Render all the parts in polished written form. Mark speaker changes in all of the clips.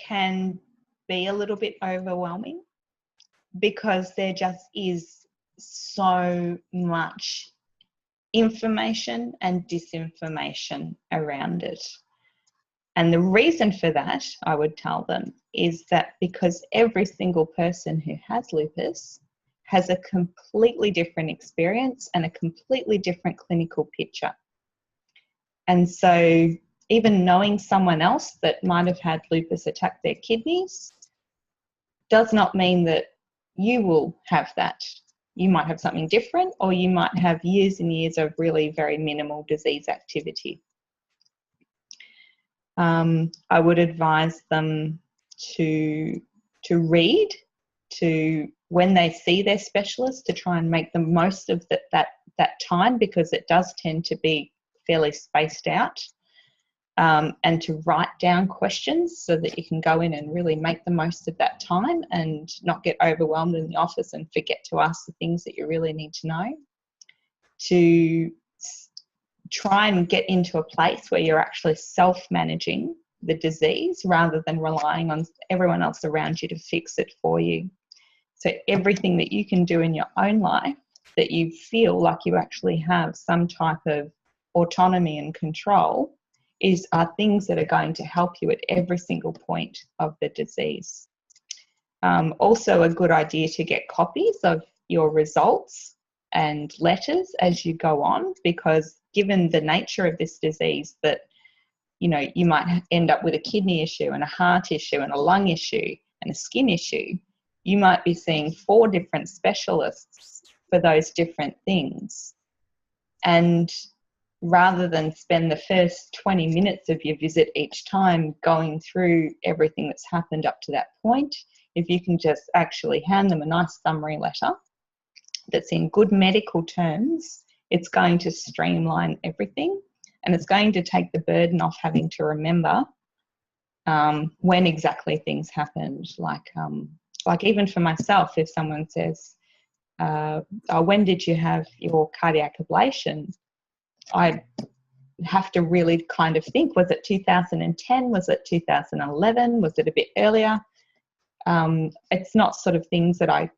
Speaker 1: can be a little bit overwhelming because there just is so much information and disinformation around it. And the reason for that, I would tell them, is that because every single person who has lupus has a completely different experience and a completely different clinical picture. And so even knowing someone else that might have had lupus attack their kidneys does not mean that you will have that. You might have something different, or you might have years and years of really very minimal disease activity. I would advise them to read, to when they see their specialist, to try and make the most of that time, because it does tend to be fairly spaced out, and to write down questions so that you can go in and really make the most of that time and not get overwhelmed in the office and forget to ask the things that you really need to know. To try and get into a place where you're actually self-managing the disease rather than relying on everyone else around you to fix it for you. So everything that you can do in your own life that you feel like you actually have some type of autonomy and control are things that are going to help you at every single point of the disease. Also a good idea to get copies of your results and letters as you go on, because given the nature of this disease, that you might end up with a kidney issue and a heart issue and a lung issue and a skin issue. You might be seeing 4 different specialists for those different things. And rather than spend the first 20 minutes of your visit each time going through everything that's happened up to that point, if you can just actually hand them a nice summary letter that's in good medical terms, it's going to streamline everything, and it's going to take the burden off having to remember when exactly things happened. Like even for myself, if someone says, when did you have your cardiac ablation? I have to really kind of think, was it 2010? Was it 2011? Was it a bit earlier? It's not sort of things that I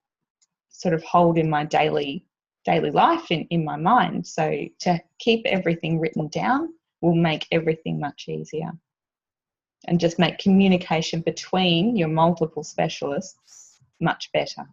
Speaker 1: sort of hold in my daily life in my mind. So to keep everything written down will make everything much easier, and just make communication between your multiple specialists much better.